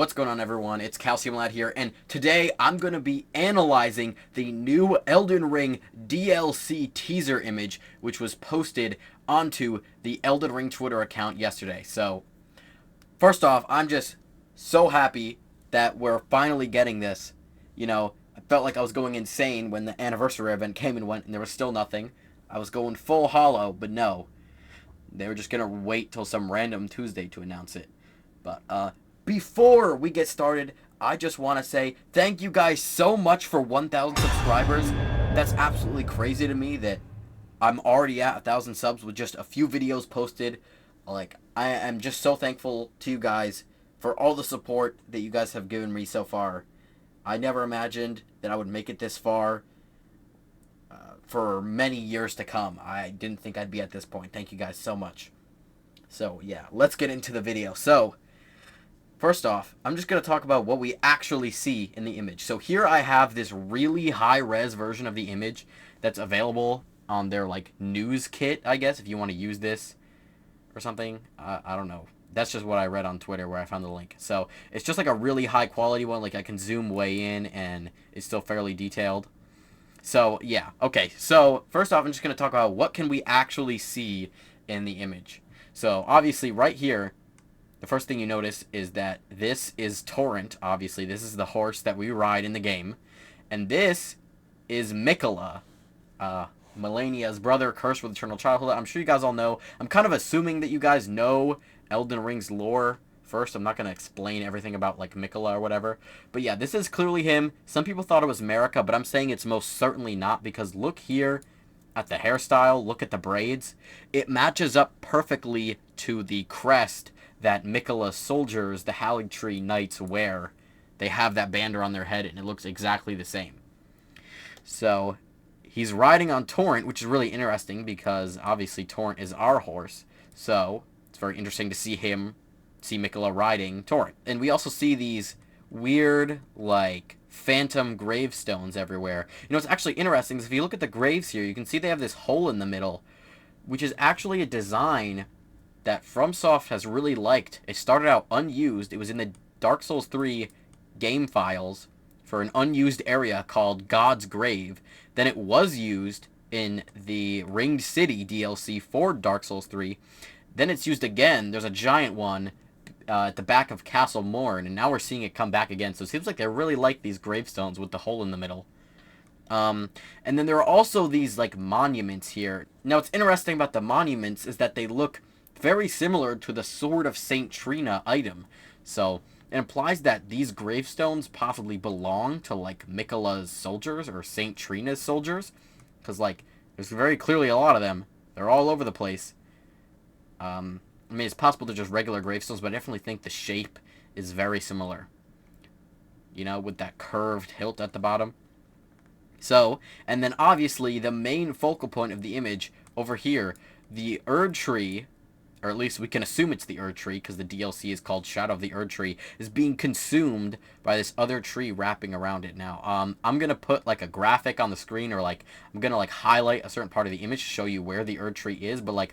What's going on, everyone? It's Calcium Lad here, and today I'm going to be analyzing the new Elden Ring DLC teaser image, which was posted onto the Elden Ring Twitter account yesterday. So, first off, I'm just so happy that we're finally getting this. I felt like I was going insane when the anniversary event came and went, and there was still nothing. I was going full hollow, but no. They were just going to wait till some random Tuesday to announce it. But, before we get started, I just want to say thank you guys so much for 1,000 subscribers. That's absolutely crazy to me that I'm already at 1,000 subs with just a few videos posted. Like, I am just so thankful to you guys for all the support that you guys have given me so far. I never imagined that I would make it this far for many years to come. I didn't think I'd be at this point. Thank you guys so much. So, yeah, let's get into the video. So, first off, I'm just going to talk about what we actually see in the image. So here I have this really high-res version of the image that's available on their, news kit, I guess, if you want to use this or something. I don't know. That's just what I read on Twitter where I found the link. So it's just like a really high-quality one. Like, I can zoom way in, and it's still fairly detailed. So, yeah. Okay, so first off, I'm just going to talk about what can we actually see in the image. So, obviously, right here, the first thing you notice is that this is Torrent, obviously. This is the horse that we ride in the game. And this is Miquella, Malenia's brother, cursed with eternal childhood. I'm sure you guys all know. I'm kind of assuming that you guys know Elden Ring's lore first. I'm not going to explain everything about, Miquella or whatever. But yeah, this is clearly him. Some people thought it was Marika, but I'm saying it's most certainly not, because look here at the hairstyle. Look at the braids. It matches up perfectly to the crest that Miquella's soldiers, the Erdtree knights, wear. They have that banner on their head, and it looks exactly the same. So, he's riding on Torrent, which is really interesting, because obviously Torrent is our horse. So, it's very interesting to see Miquella riding Torrent. And we also see these weird, phantom gravestones everywhere. What's actually interesting is if you look at the graves here, you can see they have this hole in the middle, which is actually a design that FromSoft has really liked. It started out unused. It was in the Dark Souls 3 game files for an unused area called God's Grave. Then it was used in the Ringed City DLC for Dark Souls 3. Then it's used again. There's a giant one at the back of Castle Morn, and now we're seeing it come back again. So it seems like they really like these gravestones with the hole in the middle. And then there are also these, monuments here. Now, what's interesting about the monuments is that they look very similar to the Sword of Saint Trina item. So, it implies that these gravestones possibly belong to, Miquella's soldiers or Saint Trina's soldiers. Because, there's very clearly a lot of them. They're all over the place. I mean, it's possible they're just regular gravestones, but I definitely think the shape is very similar. With that curved hilt at the bottom. So, and then obviously the main focal point of the image over here, the Erdtree, or at least we can assume it's the Erdtree, because the DLC is called Shadow of the Erdtree, is being consumed by this other tree wrapping around it now. I'm going to put, a graphic on the screen, or, I'm going to, highlight a certain part of the image to show you where the Erdtree is, but,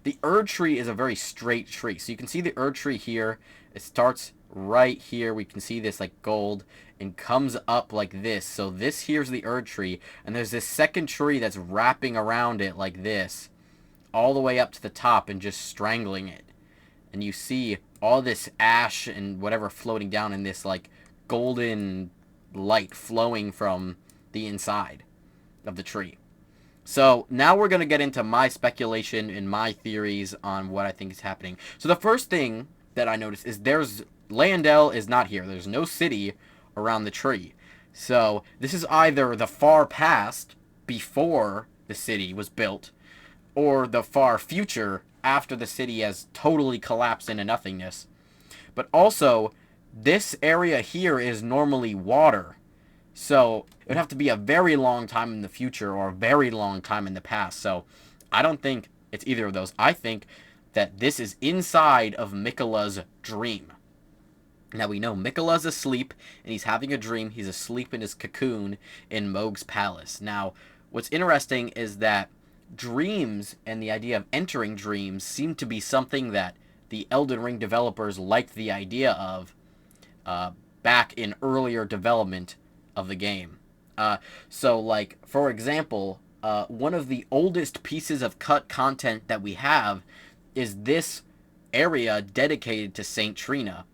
the Erdtree is a very straight tree. So you can see the Erdtree here. It starts right here. We can see this, gold, and comes up like this. So this here's the Erdtree, and there's this second tree that's wrapping around it like this, all the way up to the top and just strangling it. And you see all this ash and whatever floating down in this golden light flowing from the inside of the tree. So now we're going to get into my speculation and my theories on what I think is happening. So the first thing that I noticed is Leyndell is not here. There's no city around the tree. So this is either the far past before the city was built, or the far future after the city has totally collapsed into nothingness. But also, this area here is normally water. So it would have to be a very long time in the future or a very long time in the past. So I don't think it's either of those. I think that this is inside of Miquella's dream. Now we know Miquella's asleep, and he's having a dream. He's asleep in his cocoon in Mohg's palace. Now, what's interesting is that dreams and the idea of entering dreams seem to be something that the Elden Ring developers liked the idea of back in earlier development of the game. So, like, for example, one of the oldest pieces of cut content that we have is this area dedicated to Saint Trina.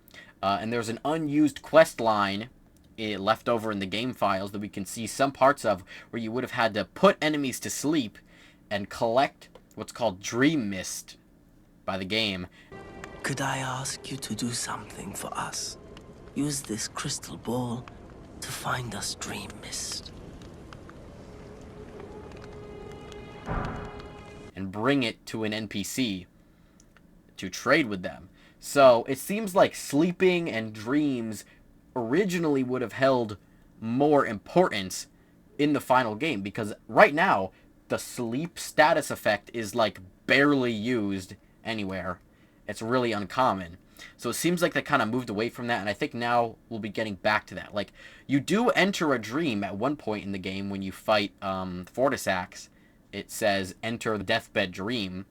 And there's an unused quest line left over in the game files that we can see some parts of, where you would have had to put enemies to sleep and collect what's called Dream Mist by the game. Could I ask you to do something for us? Use this crystal ball to find us Dream Mist. And bring it to an NPC to trade with them. So it seems like sleeping and dreams originally would have held more importance in the final game, because right now the sleep status effect is like barely used anywhere. It's really uncommon. So it seems like they kind of moved away from that, and I think now we'll be getting back to that. Like, you do enter a dream at one point in the game when you fight Fortisax. It says, enter the deathbed dream,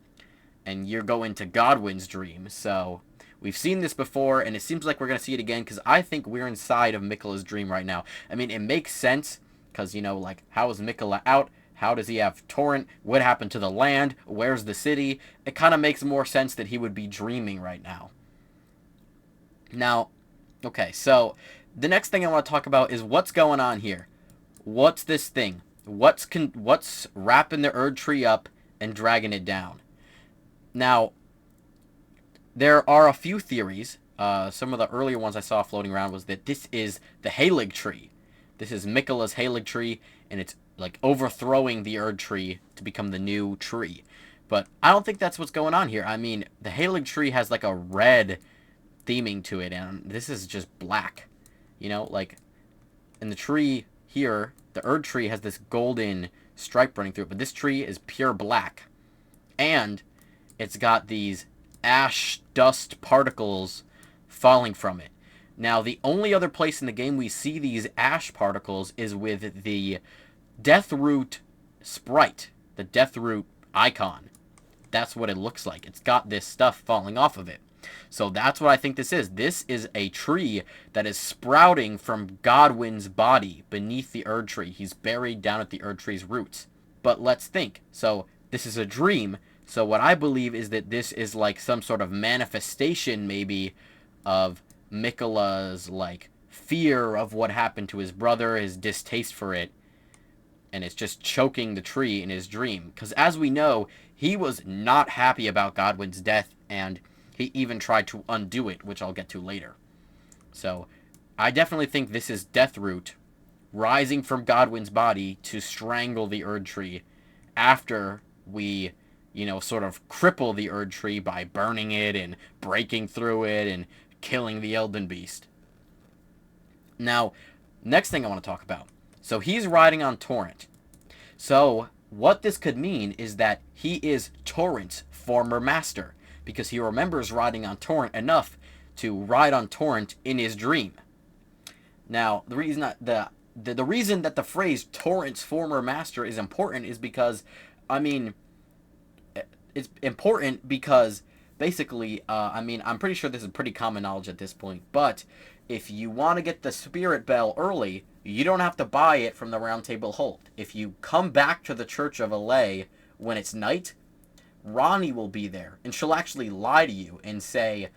and you're going to Godwin's dream. So we've seen this before, and it seems like we're going to see it again, because I think we're inside of Miquella's dream right now. I mean, it makes sense, because, you know, like, how is Miquella out? How does he have Torrent? What happened to the land? Where's the city? It kind of makes more sense that he would be dreaming right now. Now, okay, so the next thing I want to talk about is what's going on here. What's this thing? What's wrapping the Erdtree up and dragging it down? Now, there are a few theories. Some of the earlier ones I saw floating around was that this is the Halig tree. This is Miquella's Halig tree, and it's like overthrowing the Erdtree to become the new tree. But I don't think that's what's going on here. I mean, the Halig tree has like a red theming to it, and this is just black. You know, like, in the tree here, the Erdtree has this golden stripe running through it, but this tree is pure black. And it's got these ash dust particles falling from it. Now, the only other place in the game we see these ash particles is with the Deathroot sprite, the Deathroot icon. That's what it looks like. It's got this stuff falling off of it. So that's what I think this is. This is a tree that is sprouting from Godwin's body beneath the Erdtree. He's buried down at the Erdtree's roots. But let's think. So this is a dream. So what I believe is that this is like some sort of manifestation, maybe, of Miquella's like fear of what happened to his brother, his distaste for it, and it's just choking the tree in his dream. Because as we know, he was not happy about Godwin's death, and he even tried to undo it, which I'll get to later. So I definitely think this is Deathroot rising from Godwin's body to strangle the Erdtree after we, you know, sort of cripple the Erdtree by burning it and breaking through it and killing the Elden Beast. Now, next thing I want to talk about. So he's riding on Torrent. So what this could mean is that he is Torrent's former master, because he remembers riding on Torrent enough to ride on Torrent in his dream. Now, the reason that the phrase Torrent's former master is important is because, I mean, it's important because basically, I mean, I'm pretty sure this is pretty common knowledge at this point, but if you want to get the Spirit Bell early, you don't have to buy it from the Round Table Hold. If you come back to the Church of Alay when it's night, Ranni will be there, and she'll actually lie to you and say,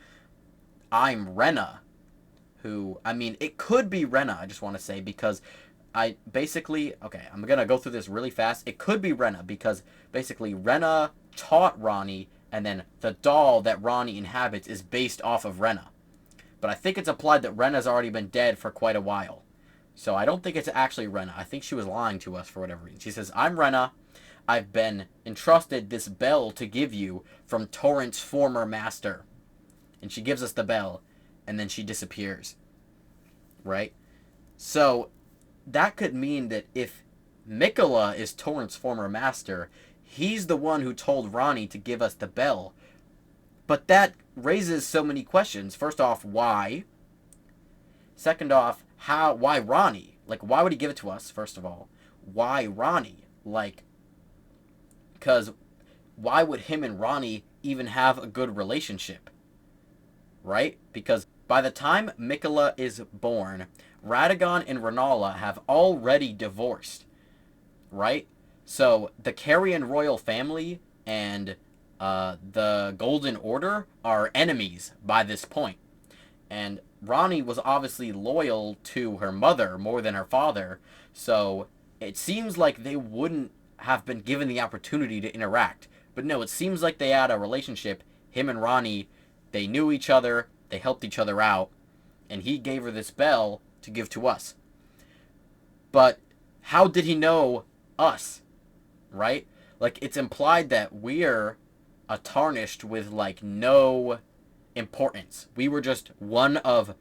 I'm Rena, who, I mean, it could be Rena, I just want to say, because I basically, okay, I'm going to go through this really fast. It could be Rena, because basically Rena taught Ranni, and then the doll that Ranni inhabits is based off of Rena. But I think it's implied that Rena's already been dead for quite a while. So I don't think it's actually Rena. I think she was lying to us for whatever reason. She says, I'm Rena. I've been entrusted this bell to give you from Torrent's former master. And she gives us the bell, and then she disappears. Right? So that could mean that if Miquella is Torrent's former master, he's the one who told Ranni to give us the bell. But that raises so many questions. First off, why? Second off, why Ranni? Like, why would he give it to us, first of all? Why Ranni? Like, because why would him and Ranni even have a good relationship? right? Because by the time Mikola is born, Radagon and Renala have already divorced, right? So the Carrion royal family and the Golden Order are enemies by this point. And Ronnie was obviously loyal to her mother more than her father, so it seems like they wouldn't have been given the opportunity to interact. But no, it seems like they had a relationship. Him and Ronnie, they knew each other, they helped each other out, and he gave her this bell to give to us. But how did he know us, right? Like, it's implied that we're a tarnished with, like, no importance. We were just one of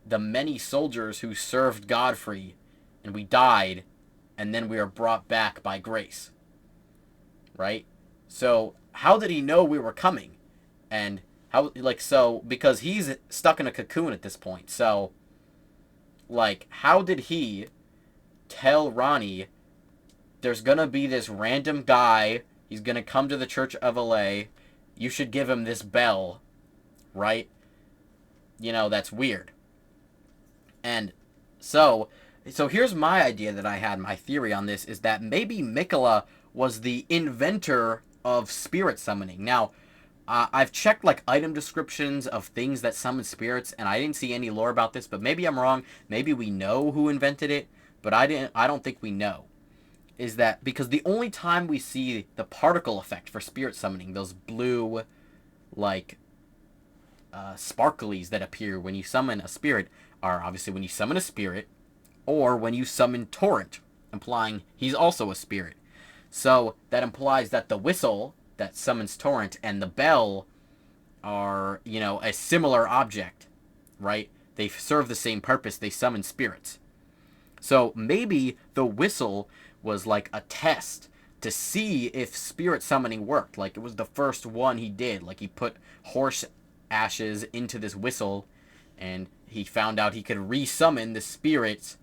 the many soldiers who served Godfrey, and we died, and then we were brought back by grace, right? So how did he know we were coming? And how, like, so, because he's stuck in a cocoon at this point, so, like, how did he tell Ronnie there's gonna be this random guy, he's gonna come to the Church of LA, you should give him this bell, right? You know, that's weird. And so here's my idea that I had, my theory on this, is that maybe Mikola was the inventor of spirit summoning. Now, I've checked, like, item descriptions of things that summon spirits, and I didn't see any lore about this, but maybe I'm wrong. Maybe we know who invented it, but I don't think we know. Is that because the only time we see the particle effect for spirit summoning, those blue, like, sparklies that appear when you summon a spirit, are obviously when you summon a spirit, or when you summon Torrent, implying he's also a spirit. So that implies that the whistle that summons Torrent and the bell are, you know, a similar object, right? They serve the same purpose. They summon spirits. So maybe the whistle was like a test to see if spirit summoning worked. Like, it was the first one he did. Like, he put horse ashes into this whistle, and he found out he could resummon the spirits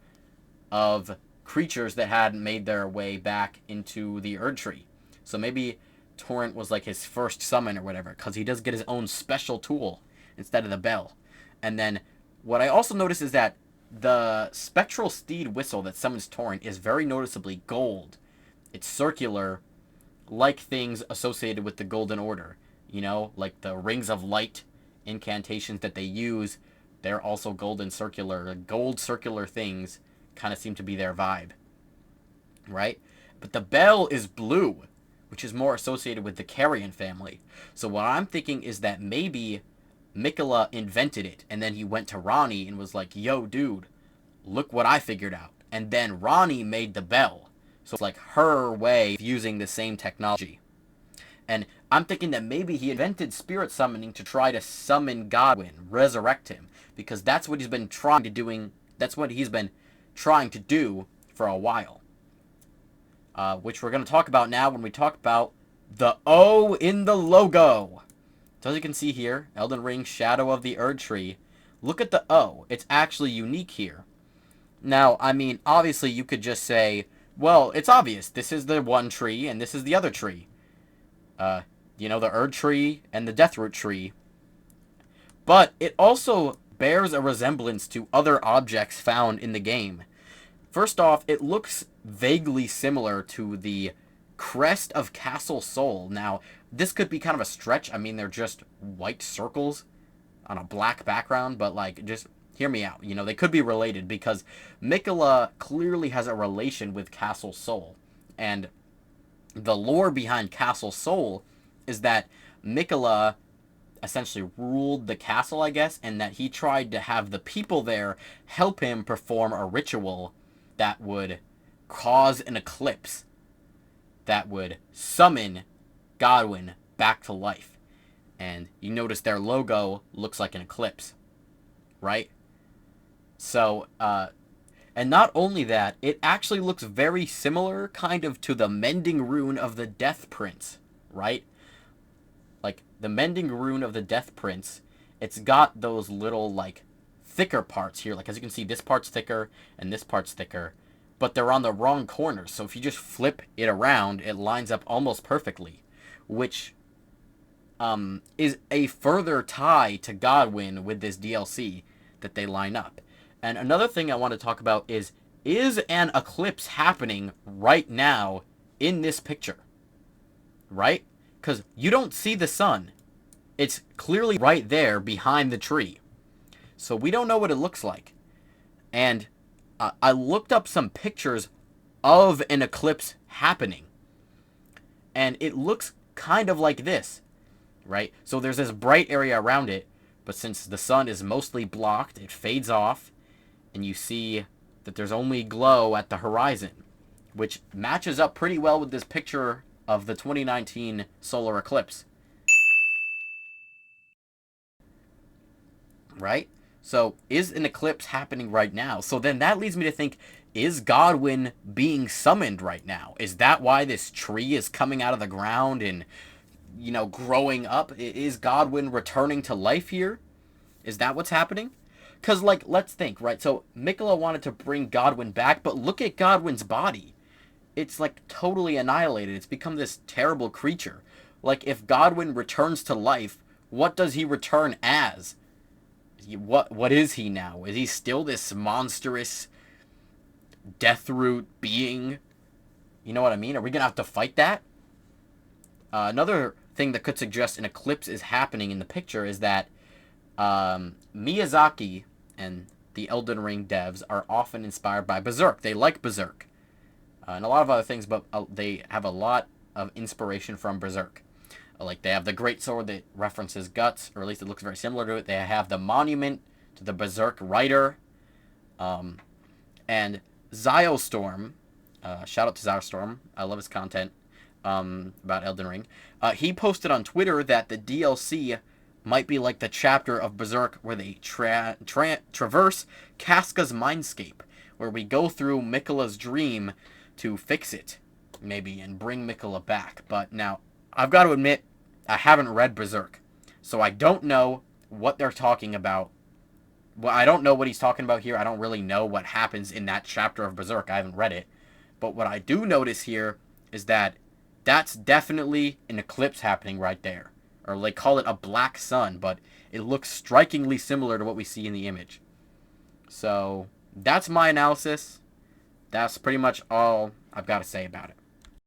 of creatures that hadn't made their way back into the Erdtree. So maybe Torrent was like his first summon or whatever, because he does get his own special tool instead of the bell. And then what I also noticed is that the spectral steed whistle that summons Torrent is very noticeably gold. It's circular, like things associated with the Golden Order. You know, like the rings of light incantations that they use, they're also golden circular. Gold circular things kind of seem to be their vibe, right? But the bell is blue, which is more associated with the Carrion family. So what I'm thinking is that maybe Mikola invented it, and then he went to Ronnie and was like, yo, dude, look what I figured out. And then Ronnie made the bell. So it's like her way of using the same technology. And I'm thinking that maybe he invented spirit summoning to try to summon Godwin, resurrect him, because that's what he's been trying to doing. That's what he's been trying to do for a while. Which we're going to talk about now when we talk about the O in the logo. So as you can see here, Elden Ring, Shadow of the Erdtree. Look at the O. It's actually unique here. Now, I mean, obviously you could just say, well, it's obvious. This is the one tree and this is the other tree. You know, the Erdtree and the Deathroot tree. But it also bears a resemblance to other objects found in the game. First off, it looks vaguely similar to the crest of Castle Sol. Now, this could be kind of a stretch. I mean, they're just white circles on a black background, but, like, just hear me out. You know, they could be related because Mikola clearly has a relation with Castle Sol. And the lore behind Castle Sol is that Mikola essentially ruled the castle, I guess, and that he tried to have the people there help him perform a ritual that would cause an eclipse that would summon Godwin back to life. And you notice their logo looks like an eclipse, right? So, and not only that, it actually looks very similar kind of to the mending rune of the Death Prince, right? Like, the mending rune of the Death Prince, it's got those little, like, thicker parts here. Like, as you can see, this part's thicker and this part's thicker, but they're on the wrong corners. So if you just flip it around, it lines up almost perfectly, which is a further tie to Godwin with this DLC that they line up. And another thing I want to talk about is an eclipse happening right now in this picture? Right? Because you don't see the sun. It's clearly right there behind the tree. So we don't know what it looks like. And I looked up some pictures of an eclipse happening. And it looks kind of like this, right? So there's this bright area around it, but since the sun is mostly blocked, it fades off, and you see that there's only glow at the horizon, which matches up pretty well with this picture of the 2019 solar eclipse. Right? So, is an eclipse happening right now? So then that leads me to think, is Godwin being summoned right now? Is that why this tree is coming out of the ground and, growing up? Is Godwin returning to life here? Is that what's happening? Because, let's think, right? So, Miquella wanted to bring Godwin back, but look at Godwin's body. It's, totally annihilated. It's become this terrible creature. If Godwin returns to life, what does he return as? What is he now? Is he still this monstrous Deathroot being? You know what I mean? Are we gonna have to fight that? Another thing that could suggest an eclipse is happening in the picture is that Miyazaki and the Elden Ring devs are often inspired by Berserk. They like Berserk and a lot of other things, but they have a lot of inspiration from Berserk. They have the great sword that references Guts, or at least it looks very similar to it. They have the monument to the Berserk writer. And Ziostorm, shout out to Ziostorm, I love his content about Elden Ring. He posted on Twitter that the DLC might be like the chapter of Berserk where they traverse Casca's mindscape, where we go through Miquella's dream to fix it, maybe, and bring Miquella back. But now, I've got to admit, I haven't read Berserk, so I don't know what they're talking about. Well, I don't know what he's talking about here. I don't really know what happens in that chapter of Berserk. I haven't read it. But what I do notice here is that that's definitely an eclipse happening right there. Or they call it a black sun, but it looks strikingly similar to what we see in the image. So, that's my analysis. That's pretty much all I've got to say about it.